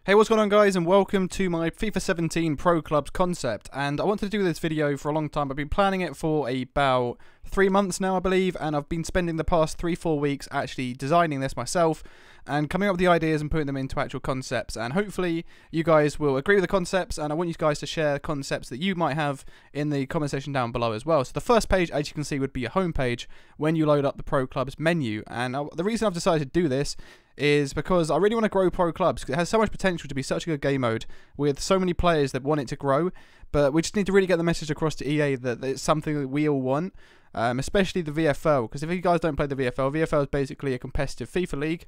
Hey, what's going on guys, and welcome to my FIFA 17 Pro Clubs concept. And I wanted to do this video for a long time. I've been planning it for about 3 months now, I believe, and I've been spending the past 3-4 weeks actually designing this myself and coming up with the ideas and putting them into actual concepts. And hopefully you guys will agree with the concepts, and I want you guys to share concepts that you might have in the comment section down below as well. So the first page, as you can see, would be your home page when you load up the Pro Clubs menu. And the reason I've decided to do this is because I really want to grow Pro Clubs, because it has so much potential to be such a good game mode with so many players that want it to grow, but we just need to really get the message across to EA that it's something that we all want, especially the VFL, because if you guys don't play the VFL is basically a competitive FIFA league,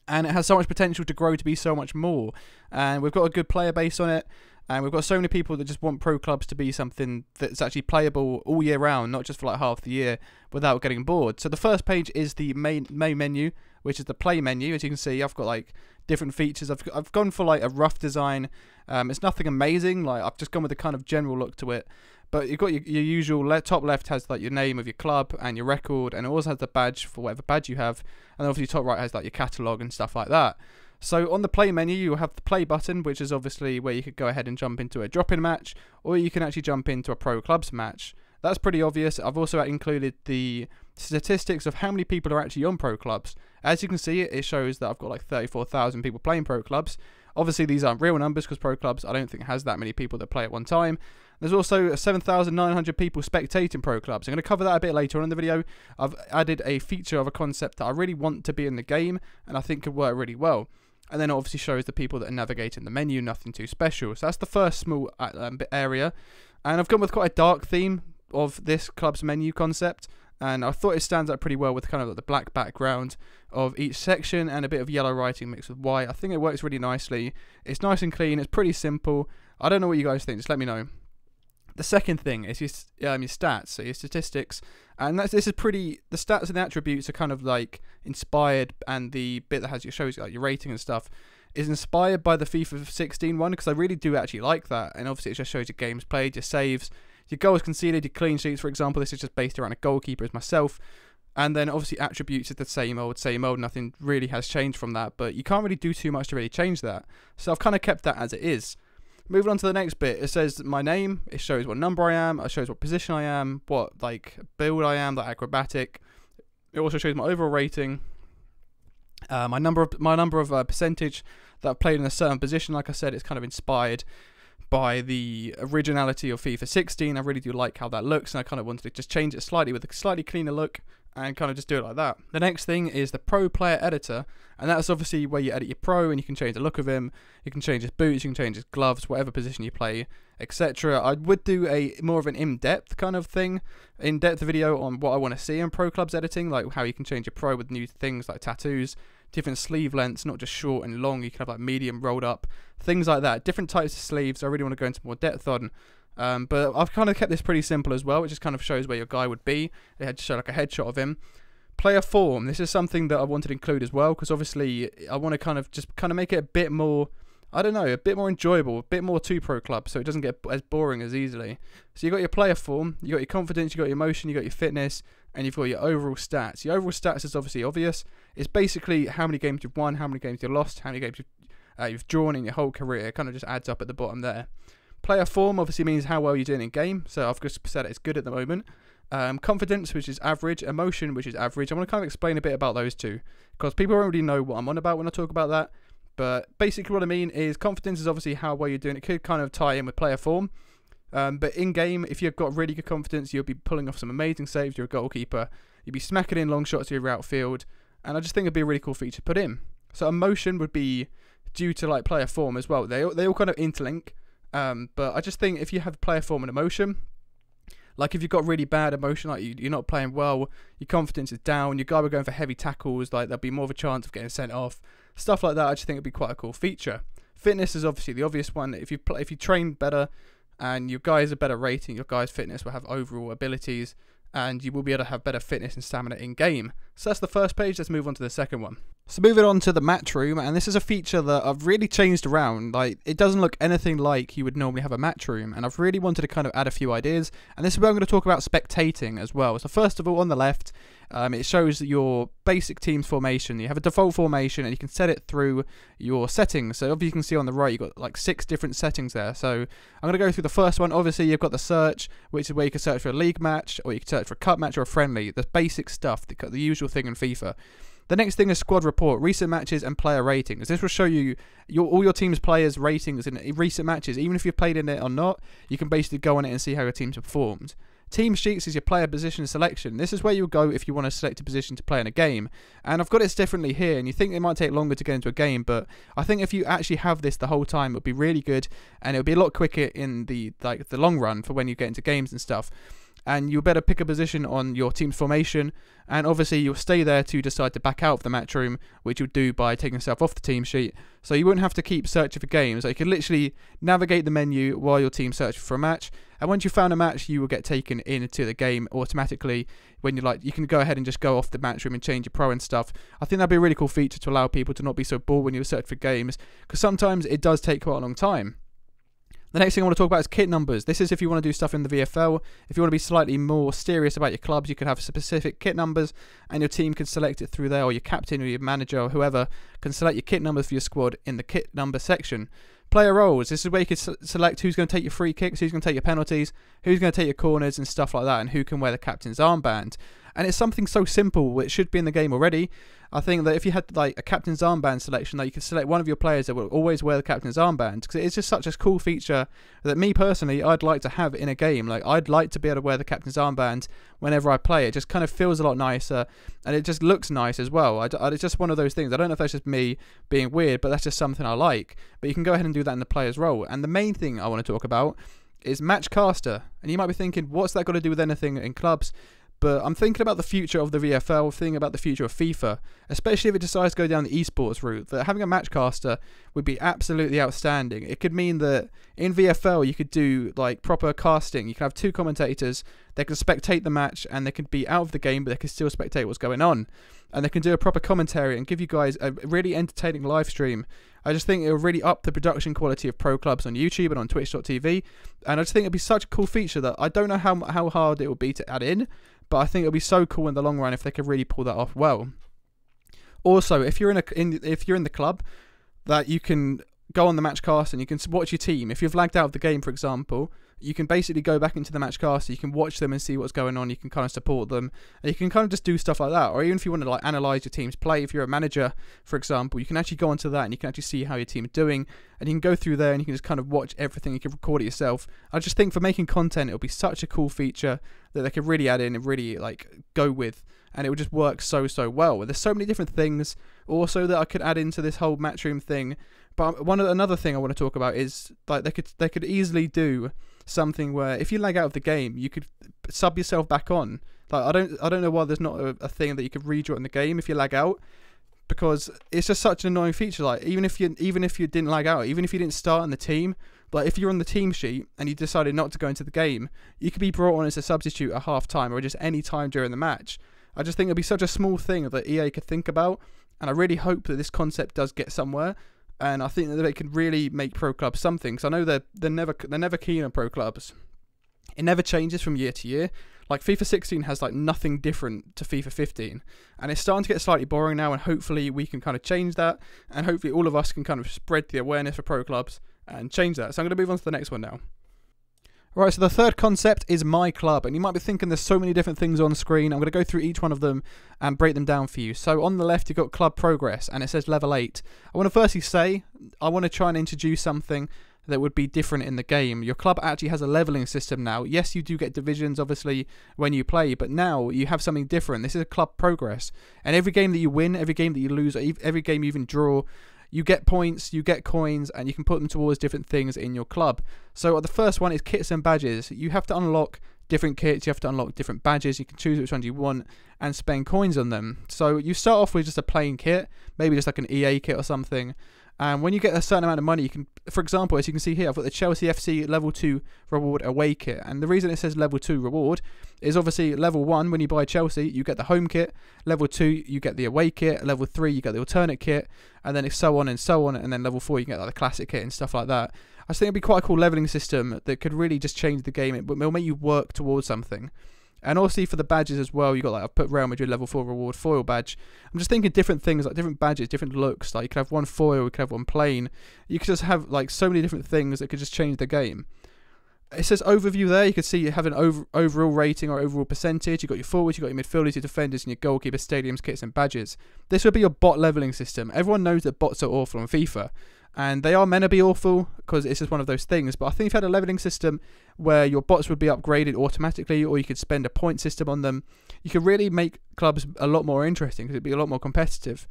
and it has so much potential to grow to be so much more, and we've got a good player base on it, and we've got so many people that just want Pro Clubs to be something that's actually playable all year round, not just for like half the year without getting bored. So the first page is the main menu, which is the play menu. As you can see, I've got like different features. I've gone for like a rough design. It's nothing amazing. Like I've just gone with a kind of general look to it. But you've got your usual top left has like your name of your club and your record, and it also has the badge for whatever badge you have. And obviously top right has like your catalogue and stuff like that. So on the play menu, you have the play button, which is obviously where you could go ahead and jump into a drop-in match, or you can actually jump into a Pro Clubs match. That's pretty obvious. I've also included the statistics of how many people are actually on Pro Clubs. As you can see, it shows that I've got like 34,000 people playing Pro Clubs. Obviously, these aren't real numbers because Pro Clubs, I don't think, has that many people that play at one time. There's also 7,900 people spectating Pro Clubs. I'm going to cover that a bit later on in the video. I've added a feature of a concept that I really want to be in the game, and I think could work really well. And then it obviously shows the people that are navigating the menu, nothing too special. So that's the first small area. And I've gone with quite a dark theme of this club's menu concept, and I thought it stands out pretty well with kind of like the black background of each section and a bit of yellow writing mixed with white. I think it works really nicely. It's nice and clean. It's pretty simple. I don't know what you guys think. Just let me know. The second thing is your stats, so your statistics, and this is pretty. The stats and the attributes are kind of like inspired, and the bit that shows you like your rating and stuff is inspired by the FIFA 16 one, because I really do actually like that. And obviously it just shows your games played, your saves, your goals conceded, your clean sheets, for example. This is just based around a goalkeeper as myself. And then obviously attributes is the same old. Nothing really has changed from that, but you can't really do too much to really change that. So I've kind of kept that as it is. Moving on to the next bit, it says my name, it shows what number I am, it shows what position I am, what like build I am, like acrobatic. It also shows my overall rating, my number of percentage that I've played in a certain position. Like I said, it's kind of inspired by the originality of FIFA 16. I really do like how that looks, and I kind of wanted to just change it slightly with a slightly cleaner look and kind of just do it like that. The next thing is the Pro Player Editor, and that's obviously where you edit your pro, and you can change the look of him, you can change his boots, you can change his gloves, whatever position you play, etc. I would do a more of an in-depth kind of thing, in-depth video on what I want to see in Pro Clubs editing, like how you can change your pro with new things like tattoos, different sleeve lengths, not just short and long. You can have like medium, rolled up, things like that, different types of sleeves. I really want to go into more depth on. But I've kind of kept this pretty simple as well. It just kind of shows where your guy would be. They had to show like a headshot of him. Player form. This is something that I wanted to include as well, because obviously I want to kind of make it a bit more, I don't know, a bit more enjoyable, a bit more to Pro Club, so it doesn't get as boring as easily. So you've got your player form, you've got your confidence, you've got your emotion, you've got your fitness, and you've got your overall stats. Your overall stats is obviously obvious. It's basically how many games you've won, how many games you've lost, how many games you've drawn in your whole career. It kind of just adds up at the bottom there. Player form obviously means how well you're doing in game, so I've just said it's good at the moment. Confidence, which is average, emotion, which is average. I want to kind of explain a bit about those two, because people already know what I'm on about when I talk about that. But basically what I mean is confidence is obviously how well you're doing. It could kind of tie in with player form. But in game, if you've got really good confidence, you'll be pulling off some amazing saves. You're a goalkeeper. You'll be smacking in long shots to your outfield. And I just think it'd be a really cool feature to put in. So emotion would be due to like player form as well. They all kind of interlink. But I just think if you have player form and emotion, like if you've got really bad emotion, like you're not playing well, your confidence is down, your guy will going for heavy tackles, like there'll be more of a chance of getting sent off, stuff like that. I just think it'd be quite a cool feature. Fitness is obviously the obvious one. If you train better and your guys are better rating, your guy's fitness will have overall abilities, and you will be able to have better fitness and stamina in game. So that's the first page. Let's move on to the second one. So moving on to the match room, and this is a feature that I've really changed around. Like, it doesn't look anything like you would normally have a match room, and I've really wanted to kind of add a few ideas, and this is where I'm going to talk about spectating as well. So first of all, on the left, It shows your basic team's formation. You have a default formation and you can set it through your settings. So obviously you can see on the right you've got like 6 different settings there. So I'm going to go through the first one. Obviously you've got the search, which is where you can search for a league match, or you can search for a cup match or a friendly. The basic stuff, the usual thing in FIFA. The next thing is squad report, recent matches and player ratings. This will show you all your team's players' ratings in recent matches. Even if you've played in it or not, you can basically go on it and see how your team's performed. Team sheets is your player position selection. This is where you'll go if you want to select a position to play in a game. And I've got it differently here, and you think it might take longer to get into a game, but I think if you actually have this the whole time, it'll be really good, and it'll be a lot quicker in the long run for when you get into games and stuff. And you'll better pick a position on your team's formation, and obviously you'll stay there to decide to back out of the match room, which you'll do by taking yourself off the team sheet, so you wouldn't have to keep searching for games. So you can literally navigate the menu while your team searches for a match, and once you found a match, you will get taken into the game automatically. When you can go ahead and just go off the match room and change your pro and stuff. I think that'd be a really cool feature to allow people to not be so bored when you search for games, because sometimes it does take quite a long time. The next thing I want to talk about is kit numbers. This is if you want to do stuff in the VFL. If you want to be slightly more serious about your clubs, you can have specific kit numbers, and your team can select it through there, or your captain or your manager or whoever can select your kit numbers for your squad in the kit number section. Player roles. This is where you can select who's going to take your free kicks, who's going to take your penalties, who's going to take your corners and stuff like that, and who can wear the captain's armband. And it's something so simple, it should be in the game already. I think that if you had like a captain's armband selection, that you could select one of your players that will always wear the captain's armband, because it's just such a cool feature that me personally, I'd like to have in a game. Like, I'd like to be able to wear the captain's armband whenever I play. It just kind of feels a lot nicer, and it just looks nice as well. It's just one of those things. I don't know if that's just me being weird, but that's just something I like. But you can go ahead and do that in the player's role. And the main thing I want to talk about is Matchcaster. And you might be thinking, what's that got to do with anything in clubs? But I'm thinking about the future of the VFL, thinking about the future of FIFA, especially if it decides to go down the esports route. That having a matchcaster would be absolutely outstanding. It could mean that in VFL you could do like proper casting. You can have 2 commentators. They can spectate the match, and they can be out of the game, but they can still spectate what's going on. And they can do a proper commentary and give you guys a really entertaining live stream. I just think it will really up the production quality of pro clubs on YouTube and on Twitch.tv. And I just think it'd be such a cool feature that I don't know how hard it will be to add in, but I think it'll be so cool in the long run if they could really pull that off well. Also, if you're in the club, that you can go on the matchcast and you can watch your team. If you've lagged out of the game, for example, you can basically go back into the matchcast. You can watch them and see what's going on. You can kind of support them, and you can kind of just do stuff like that. Or even if you want to like analyze your team's play, if you're a manager, for example, you can actually go onto that and you can actually see how your team is doing, and you can go through there and you can just kind of watch everything. You can record it yourself. I just think for making content, it'll be such a cool feature that they could really add in and really like go with, and it would just work so well. There's so many different things also that I could add into this whole matchroom thing. But another thing I want to talk about is like they could easily do something where if you lag out of the game, you could sub yourself back on. Like I don't know why there's not a thing that you could rejoin the game if you lag out, because it's just such an annoying feature. Like even if you didn't lag out, even if you didn't start in the team, like if you're on the team sheet and you decided not to go into the game, you could be brought on as a substitute at half time or just any time during the match. I just think it'd be such a small thing that EA could think about, and I really hope that this concept does get somewhere. And I think that they could really make pro clubs something. Because I know they're never keen on pro clubs. It never changes from year to year. Like FIFA 16 has like nothing different to FIFA 15, and it's starting to get slightly boring now. And hopefully we can kind of change that, and hopefully all of us can kind of spread the awareness for pro clubs and change that. So I'm going to move on to the next one now. Right, so the third concept is My Club, and you might be thinking there's so many different things on screen. I'm going to go through each one of them and break them down for you. So on the left, you've got Club Progress, and it says Level 8. I want to firstly say, I want to try and introduce something that would be different in the game. Your club actually has a leveling system now. Yes, you do get divisions, obviously, when you play, but now you have something different. This is a Club Progress, and every game that you win, every game that you lose, every game you even draw, you get points, you get coins, and you can put them towards different things in your club. So the first one is kits and badges. You have to unlock different kits, you have to unlock different badges, you can choose which ones you want and spend coins on them. So you start off with just a plain kit, maybe just like an EA kit or something. And when you get a certain amount of money, you can, for example, as you can see here, I've got the Chelsea FC level 2 reward away kit. And the reason it says level 2 reward is obviously level 1, when you buy Chelsea, you get the home kit. Level 2, you get the away kit. Level 3, you get the alternate kit. And then it's so on and so on. And then level 4, you can get like the classic kit and stuff like that. I just think it'd be quite a cool leveling system that could really just change the game. It will make you work towards something. And also for the badges as well, you got like, I've put Real Madrid level 4 reward foil badge. I'm just thinking different things, like different badges, different looks. Like you could have one foil, you could have one plain. You could just have like so many different things that could just change the game. It says overview there. You can see you have an overall rating or overall percentage. You've got your forwards, you've got your midfielders, your defenders, and your goalkeepers, stadiums, kits, and badges. This would be your bot leveling system. Everyone knows that bots are awful on FIFA. And they are meant to be awful because it's just one of those things. But I think if you had a leveling system where your bots would be upgraded automatically, or you could spend a point system on them, you could really make clubs a lot more interesting because it'd be a lot more competitive.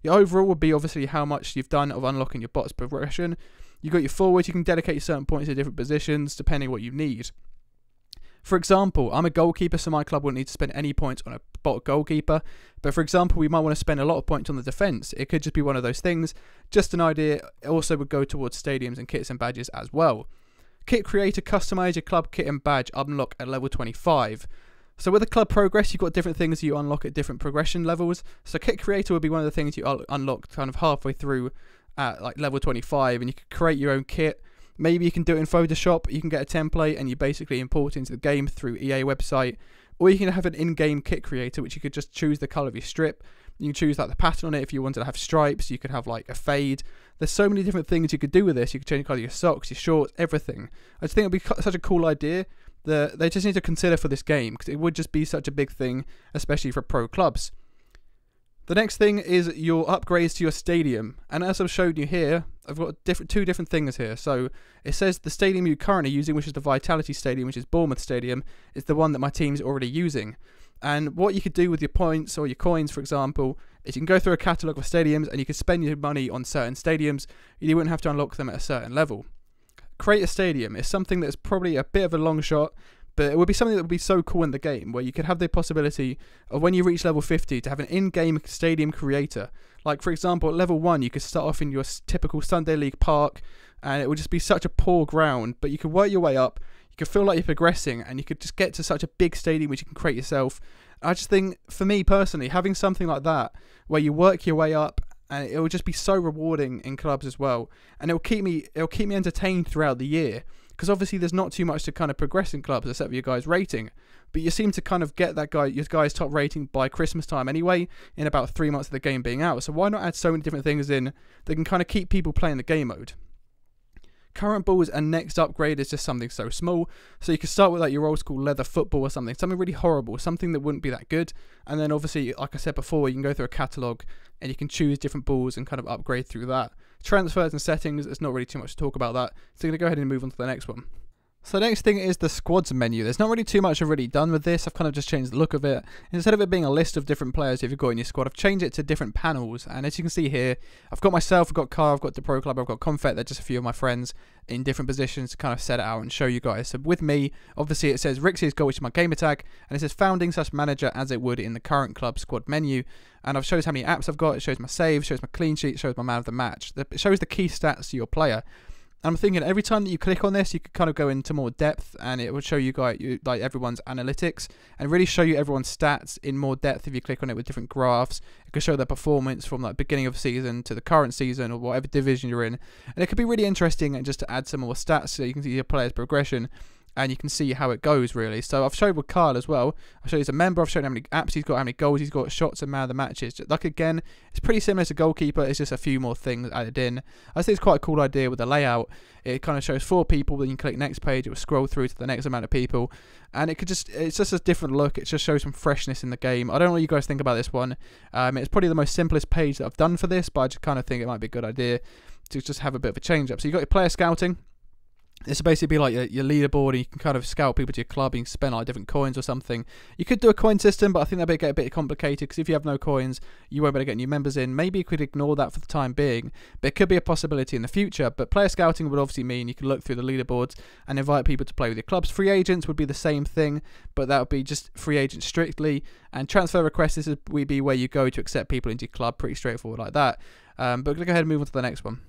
Your overall would be obviously how much you've done of unlocking your bots progression. You've got your forwards, you can dedicate certain points to different positions depending what you need. For example, I'm a goalkeeper, so my club wouldn't need to spend any points on a bot goalkeeper. But for example, we might want to spend a lot of points on the defence. It could just be one of those things. Just an idea. It also would go towards stadiums and kits and badges as well. Kit creator, customise your club kit and badge, unlock at level 25. So with the club progress, you've got different things you unlock at different progression levels. So kit creator would be one of the things you unlock kind of halfway through at like level 25, and you could create your own kit. Maybe you can do it in Photoshop, you can get a template and you basically import it into the game through EA website, or you can have an in-game kit creator which you could just choose the colour of your strip. You can choose like the pattern on it. If you wanted to have stripes, you could have like a fade. There's so many different things you could do with this. You could change the colour of your socks, your shorts, everything. I just think it would be such a cool idea that they just need to consider for this game, because it would just be such a big thing, especially for pro clubs. The next thing is your upgrades to your stadium, and as I've showed you here, I've got two different things here. So it says the stadium you're currently using, which is the Vitality Stadium, which is Bournemouth Stadium, is the one that my team's already using. And what you could do with your points or your coins, for example, is you can go through a catalogue of stadiums and you could spend your money on certain stadiums. You wouldn't have to unlock them at a certain level. Create a stadium is something that's probably a bit of a long shot, but it would be something that would be so cool in the game, where you could have the possibility of when you reach level 50 to have an in-game stadium creator. Like for example, at level 1 you could start off in your typical Sunday League park, and it would just be such a poor ground, but you could work your way up, you could feel like you're progressing, and you could just get to such a big stadium which you can create yourself. I just think, for me personally, having something like that, where you work your way up, and it will just be so rewarding in clubs as well, and it'll keep me entertained throughout the year. Because obviously there's not too much to kind of progress in clubs except for your guys' rating. But you seem to kind of get your guy's top rating by Christmas time anyway, in about 3 months of the game being out. So why not add so many different things in that can kind of keep people playing the game mode? Current balls and next upgrade is just something so small. So you could start with like your old school leather football or something really horrible, something that wouldn't be that good. And then obviously, like I said before, you can go through a catalogue and you can choose different balls and kind of upgrade through that. Transfers and settings, there's not really too much to talk about that. So I'm going to go ahead and move on to the next one. So the next thing is the squads menu. There's not really too much I've already done with this. I've kind of just changed the look of it. Instead of it being a list of different players you've got in your squad, I've changed it to different panels. And as you can see here, I've got myself, I've got Car, I've got the Pro Club, I've got Confet. They're just a few of my friends in different positions to kind of set it out and show you guys. So with me, obviously it says Rixy's goal, which is my gamer tag, and it says founding/manager as it would in the current club squad menu. And I've shows how many apps I've got. It shows my saves, shows my clean sheet, shows my man of the match. It shows the key stats to your player. I'm thinking every time that you click on this, you could kind of go into more depth, and it would show you guys like everyone's analytics and really show you everyone's stats in more depth. If you click on it with different graphs, it could show their performance from like beginning of season to the current season or whatever division you're in, and it could be really interesting and just to add some more stats so you can see your player's progression. And you can see how it goes, really. So I've showed with Carl as well. I've shown he's a member. I've shown how many apps he's got, how many goals he's got, shots, and man of the matches. Like, again, it's pretty similar to goalkeeper. It's just a few more things added in. I think it's quite a cool idea with the layout. It kind of shows 4 people. Then you click next page. It will scroll through to the next amount of people. And it's just a different look. It just shows some freshness in the game. I don't know what you guys think about this one. It's probably the most simplest page that I've done for this, but I just kind of think it might be a good idea to just have a bit of a change up. So you've got your player scouting. This will basically be like your leaderboard, and you can kind of scout people to your club. You can spend like different coins or something. You could do a coin system, but I think that would get a bit complicated, because if you have no coins, you won't be able to get new members in. Maybe you could ignore that for the time being, but it could be a possibility in the future. But player scouting would obviously mean you can look through the leaderboards and invite people to play with your clubs. Free agents would be the same thing, but that would be just free agents strictly. And transfer requests, this would be where you go to accept people into your club. Pretty straightforward like that. But go ahead and move on to the next one.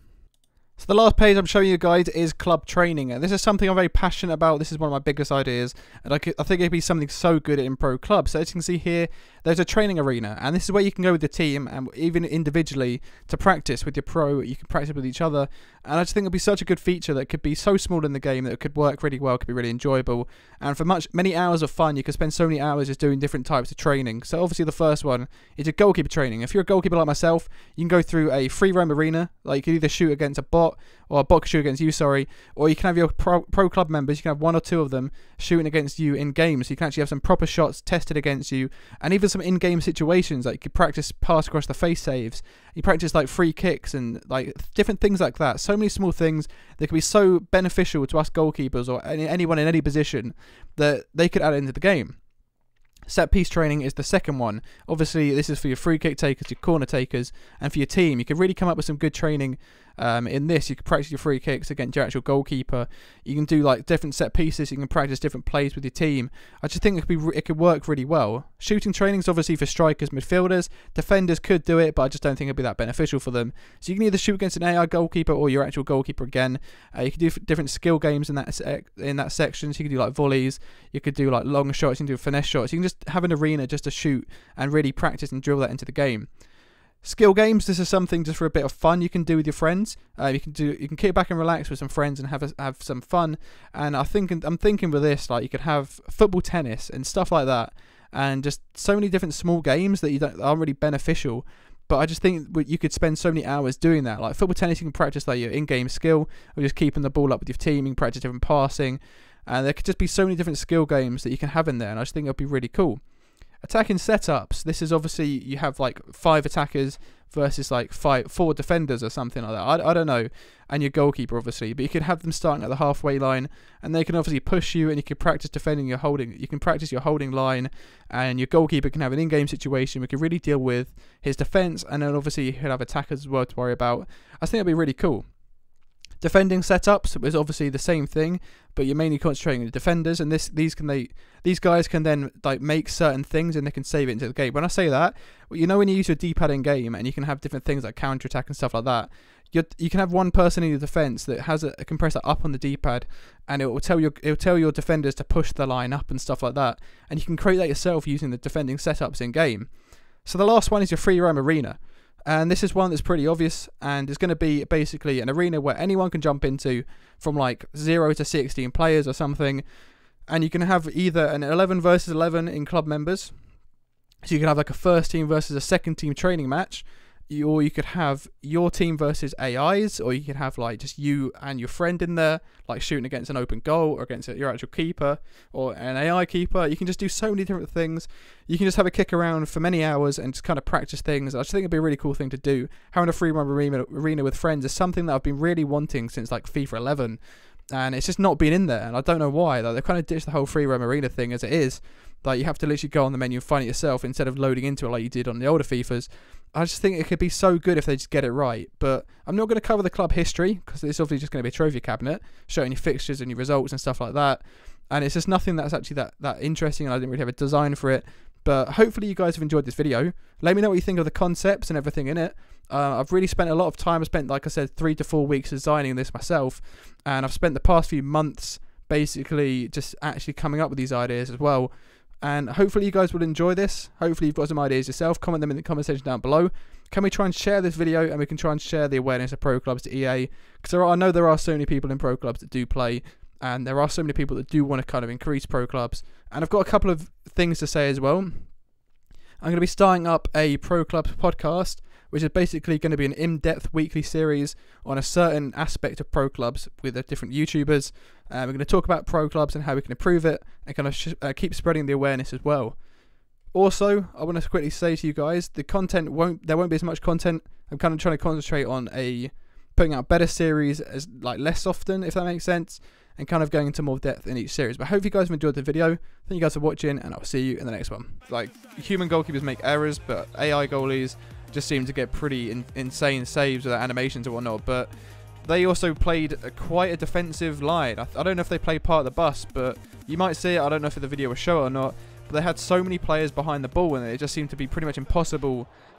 So the last page I'm showing you guys is club training, and this is something I'm very passionate about. This is one of my biggest ideas, and I think it'd be something so good in pro clubs. So as you can see here, there's a training arena, and this is where you can go with the team and even individually to practice with your pro. You can practice with each other, and I just think it'd be such a good feature that could be so small in the game that it could work really well, could be really enjoyable, and for many hours of fun, you could spend so many hours just doing different types of training. So obviously the first one is a goalkeeper training. If you're a goalkeeper like myself, you can go through a free roam arena. Like you can either shoot against a bot, or a bot can shoot against you, sorry, or you can have your pro club members, you can have 1 or 2 of them shooting against you in games, so you can actually have some proper shots tested against you, and even some in-game situations, like you could practice pass across the face saves, you practice like free kicks and like different things like that. So many small things that could be so beneficial to us goalkeepers or anyone in any position that they could add into the game. Set piece training is the second one. Obviously, this is for your free kick takers, your corner takers, and for your team. You could really come up with some good training in this. You can practice your free kicks against your actual goalkeeper. You can do like different set pieces. You can practice different plays with your team. I just think it could work really well. Shooting training is obviously for strikers, midfielders. Defenders could do it, but I just don't think it'd be that beneficial for them. So you can either shoot against an AI goalkeeper or your actual goalkeeper again. You can do different skill games in that section. So you can do like volleys. You could do like long shots. You can do finesse shots. You can just have an arena just to shoot and really practice and drill that into the game. Skill games, this is something just for a bit of fun you can do with your friends. You can kick back and relax with some friends and have some fun. And I'm thinking with this, like you could have football, tennis and stuff like that, and just so many different small games that aren't really beneficial. But I just think you could spend so many hours doing that. Like football, tennis, you can practice like your in-game skill of just keeping the ball up with your team. You can practice different passing, and there could just be so many different skill games that you can have in there. And I just think it'd be really cool. Attacking setups, this is obviously you have like 5 attackers versus like 4 defenders or something like that. I don't know, and your goalkeeper obviously, but you could have them starting at the halfway line, and they can obviously push you, and you can practice defending your holding. You can practice your holding line, and your goalkeeper can have an in-game situation. We can really deal with his defense, and then obviously he'll have attackers as well to worry about. I think it'd be really cool. Defending setups is obviously the same thing, but you're mainly concentrating on the defenders, and these guys can then like make certain things and they can save it into the game. When I say that, you know when you use your D-pad in game and you can have different things like counter attack and stuff like that, you can have one person in your defense that has a compressor up on the D-pad, and it will tell your defenders to push the line up and stuff like that, and you can create that yourself using the defending setups in game. So the last one is your free roam arena. And this is one that's pretty obvious, and it's going to be basically an arena where anyone can jump into from like 0 to 16 players or something, and you can have either an 11 versus 11 in club members, so you can have like a first team versus a second team training match, or you could have your team versus AIs, or you could have like just you and your friend in there, like shooting against an open goal or against your actual keeper or an AI keeper. You can just do so many different things. You can just have a kick around for many hours and just kind of practice things. I just think it'd be a really cool thing to do. Having a free roam arena with friends is something that I've been really wanting since like FIFA 11, and it's just not been in there, and I don't know why. Like, they've kind of ditched the whole free roam arena thing as it is. Like, you have to literally go on the menu and find it yourself instead of loading into it like you did on the older FIFAs. I just think it could be so good if they just get it right. But I'm not going to cover the club history, because it's obviously just going to be a trophy cabinet showing your fixtures and your results and stuff like that. And it's just nothing that's actually that interesting, and I didn't really have a design for it. But hopefully you guys have enjoyed this video. Let me know what you think of the concepts and everything in it. I've really spent a lot of time. I spent, like I said, 3 to 4 weeks designing this myself, and I've spent the past few months basically just actually coming up with these ideas as well. And hopefully you guys will enjoy this. Hopefully you've got some ideas yourself. Comment them in the comment section down below. Can we try and share this video, and we can try and share the awareness of pro clubs to EA? Because I know there are so many people in pro clubs that do play, and there are so many people that do want to kind of increase pro clubs. And I've got a couple of things to say as well. I'm going to be starting up a pro clubs podcast, which is basically going to be an in-depth weekly series on a certain aspect of pro clubs with different YouTubers. We're going to talk about pro clubs and how we can improve it, and kind of keep spreading the awareness as well. Also, I want to quickly say to you guys, there won't be as much content. I'm kind of trying to concentrate on putting out better series as like less often, if that makes sense, and kind of going into more depth in each series. But I hope you guys have enjoyed the video. Thank you guys for watching, and I'll see you in the next one. Like, human goalkeepers make errors, but AI goalies just seem to get pretty insane saves with their animations and whatnot. But they also played quite a defensive line. I don't know if they played part of the bus, but you might see it. I don't know if the video will show it or not. But they had so many players behind the ball, and it just seemed to be pretty much impossible